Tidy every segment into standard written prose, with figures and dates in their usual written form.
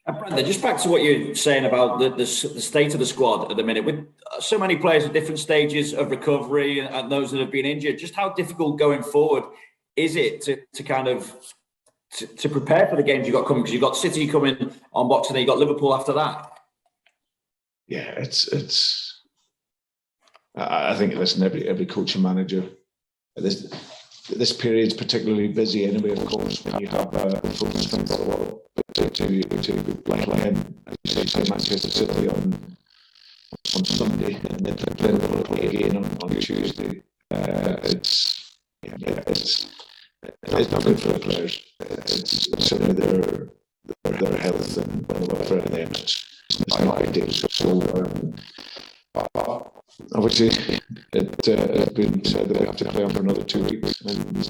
Brandon, just back to what you're saying about the state of the squad at the minute, with so many players at different stages of recovery and those that have been injured, just how difficult going forward is it to kind of to prepare for the games you've got coming? Because you've got City coming on Boxing Day, you've got Liverpool after that. Yeah, it's. I think, listen, every coach and manager, this period's particularly busy anyway, of course, when you have a full strength squad to play Manchester City on Sunday, and then play Liverpool again on Tuesday. It's not good for the players. It's certainly their health and welfare of them. It's not ideal. So obviously, it has been said that we have to play on for another 2 weeks, and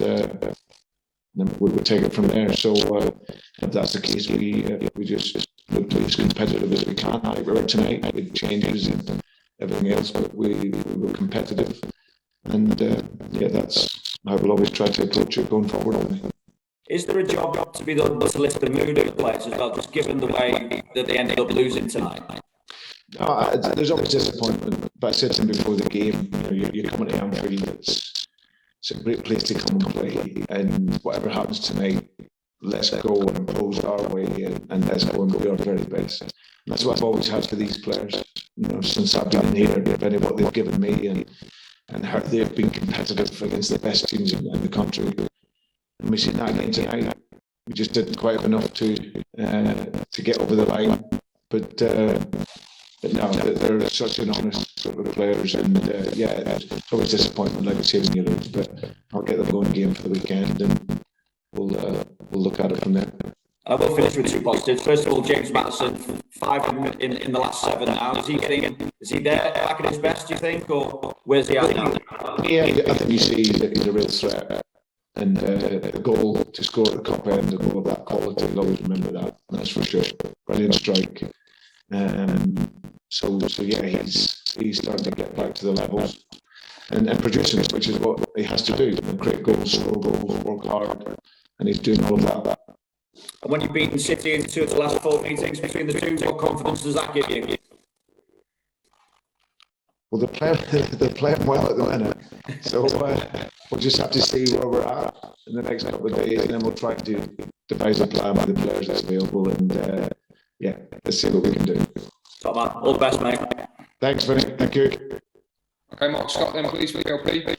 then we would take it from there. So if that's the case, we just look to be as competitive as we can. Like we were tonight, with changes and everything else, but we were competitive, and that's how we'll always try to approach it going forward. Is there a job to be done to lift the mood of the players as well, just given the way that they ended up losing tonight? There's always disappointment, but I said to him before the game, you're coming to Anfield, it's a great place to come and play, and whatever happens tonight, let's go and impose our way, and let's go and do our very best. And that's what I've always had for these players, since I've been in here, depending on what they've given me, and how they've been competitive against the best teams in the country. And we see that again tonight. We just didn't quite have enough to get over the line, but no, they're such an honest sort of players, and it's always disappointment, like I say, when you lose. But I'll get them going game for the weekend, and we'll look at it from there. I will finish with two positives. First of all, James Maddison, 5 in the last 7 now. Is he there back at his best, do you think, or where's he at now? Yeah, I think you see he's a real threat. And a goal to score at the top end, a goal of that quality, you'll always remember that. That's for sure. Brilliant strike. So yeah, he's starting to get back to the levels and producing, which is what he has to do. Create goals, score goals, work hard, and he's doing all of that. And when you've beaten City in 2 of the last 4 meetings between the two, what confidence does that give you? Well, they're playing well at the minute, so we'll just have to see where we're at in the next couple of days, and then we'll try to devise a plan with the players that's available, and let's see what we can do. Top man, all the best, mate. Thanks, Vinny. Thank you. Okay, Mark Scott, then please, for the LP.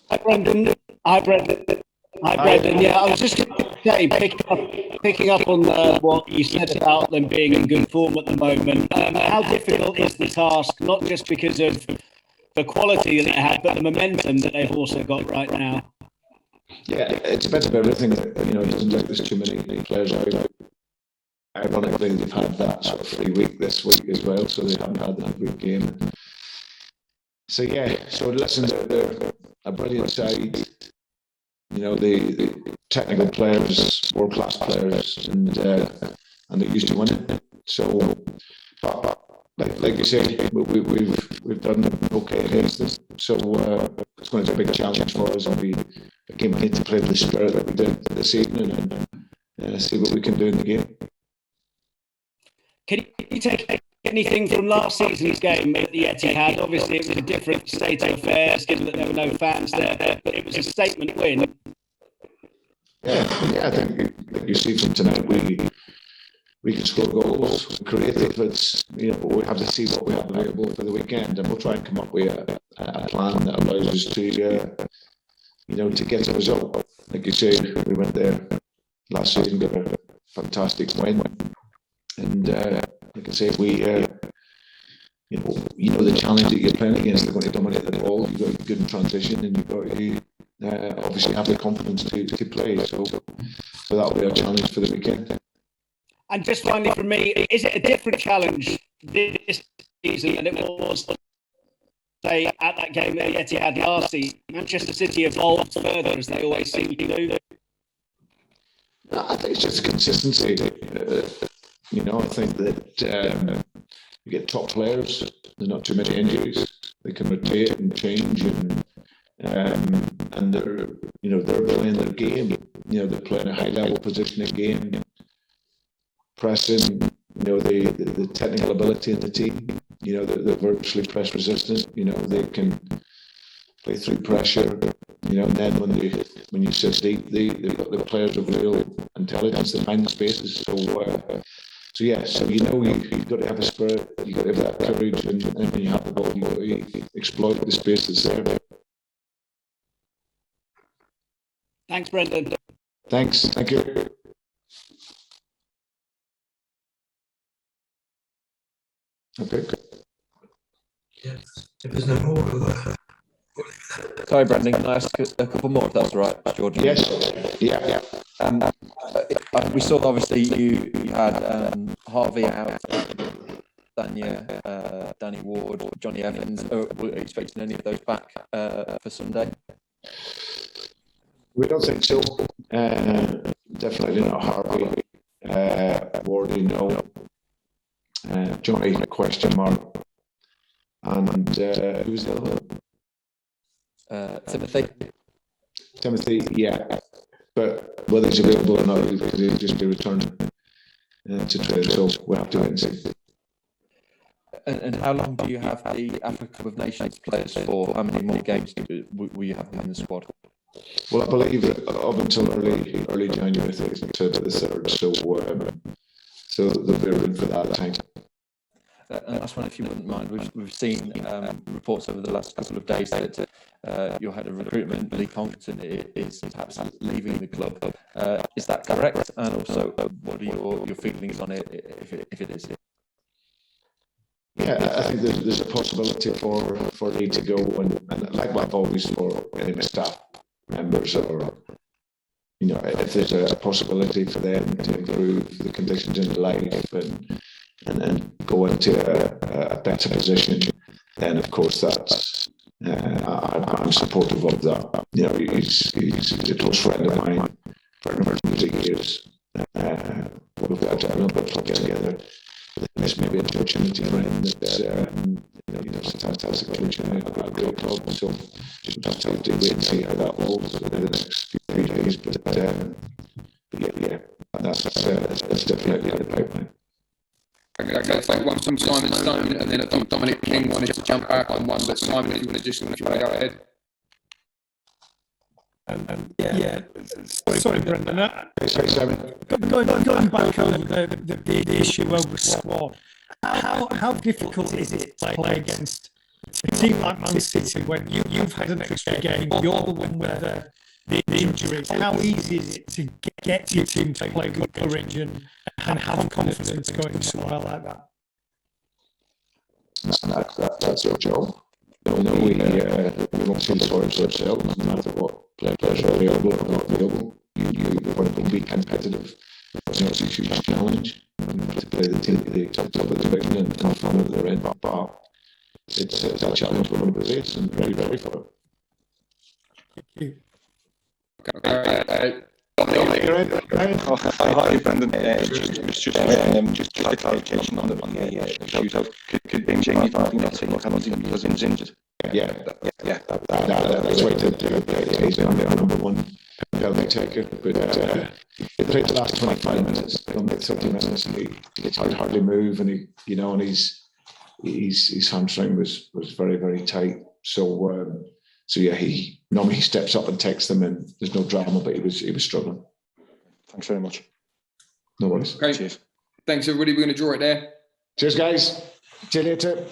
Hi, Brendan. Yeah, I was just going to say, picking up on what you said about them being in good form at the moment. How difficult is the task, not just because of the quality that they have, but the momentum that they've also got right now? Yeah, it's a bit of everything. It doesn't look there's too many players out. Ironically, they've had that sort of free week this week as well, so they haven't had that big game. So listen, they're a brilliant side. The technical players, world-class players, and they're used to winning. So, like you say, we've done okay against them. So it's going to be a big challenge for us, and we again need to play with the spirit that we did this evening, and see what we can do in the game. Can you take anything from last season's game at the Etihad? Obviously, it was a different state of affairs, given that there were no fans there, but it was a statement win. Yeah, I think you see from tonight, we can score goals, creative. It's we have to see what we have available for the weekend, and we'll try and come up with a plan that allows us to to get a result. Like you say, we went there last season, got a fantastic win, and like I say, we the challenge that you're playing against. They're going to dominate the ball. You've got to be good in transition, and you've got to obviously have the confidence to play. So that'll be our challenge for the weekend. And just finally from me, is it a different challenge this season than it was, say, at that game at the Etihad last season? Manchester City evolved further, as they always seem to do. I think it's just consistency. I think that you get top players. There's not too many injuries. They can rotate and change, and they're they're playing their game. They're playing a high level positioning game. pressing, the technical ability of the team. They're virtually press resistant. They can play through pressure. And then when you sit deep, they've got the players of real intelligence to find the spaces. So you've got to have a spirit, you've got to have that courage, and when you have the ball, you've got to exploit the space that's there. Thanks, Brendan. Thanks. Thank you. Okay. Yes. If there's no more, Sorry, Brendan, can I ask a couple more if that's all right, George? Yes. Yeah. We saw obviously you had Harvey out, Danny Ward, Johnny Evans. Were you expecting any of those back for Sunday? We don't think so. Definitely not Harvey. Ward, Johnny, question mark. And who's the other one? Timothy, yeah. But whether he's available or not, because he'll just be returning to trade. So we'll have to wait and see. And how long do you have the Africa Cup of Nations players for? How many more games will you have them in the squad? Well, I believe up until early January, I think it's until the 3rd. So they'll be around for that time. And last one, if you wouldn't mind, we've seen reports over the last couple of days that your head of recruitment, Lee Conkerton, is perhaps leaving the club. Is that correct? And also, what are your feelings on it, if it is? Yeah, I think there's a possibility for Lee to go, and like I've always for any of my staff members, or if there's a possibility for them to improve the conditions in life and then go into a better position, then of course that's I'm supportive of that. He's a close friend of mine for a number of years. We've got a number of clubs together. This may be an opportunity for him that's it's a fantastic coach and a great club. So we'll just have to wait and see how that goes over the next few days. But that's definitely in the pipeline. Okay, I think one from Simon Stone, and then I think Dominic King wanted to jump back on one, but Simon, if you want to go ahead. Sorry, Brendan. Sorry, Simon. Going back over the issue over squad, how difficult is it to play against a team like Man City when you've had an extra game, you're the one with the injuries? How easy is it to get your team to play with courage and have confidence going somewhere like that? That's your job. We won't feel sorry for ourselves, no matter what players are available or not available. You want to be competitive. It's a huge challenge to play the team at the top of the division and from the red bar. It's a challenge we're going to face and very, very for it. Thank you. Okay. Hi, Brendan. Just a clarification on the shootout. Could Jamie Vardy not take a penalty because he was injured? Yeah. That's why he's been our number one penalty taker. But he played the last 25 minutes, on the 30 minutes, and he hardly move, and his hamstring was very, very tight. So yeah, he normally steps up and takes them, and there's no drama, but he was struggling. Thanks very much. No worries. Great. Cheers. Thanks, everybody. We're going to draw it there. Cheers, guys. See you later.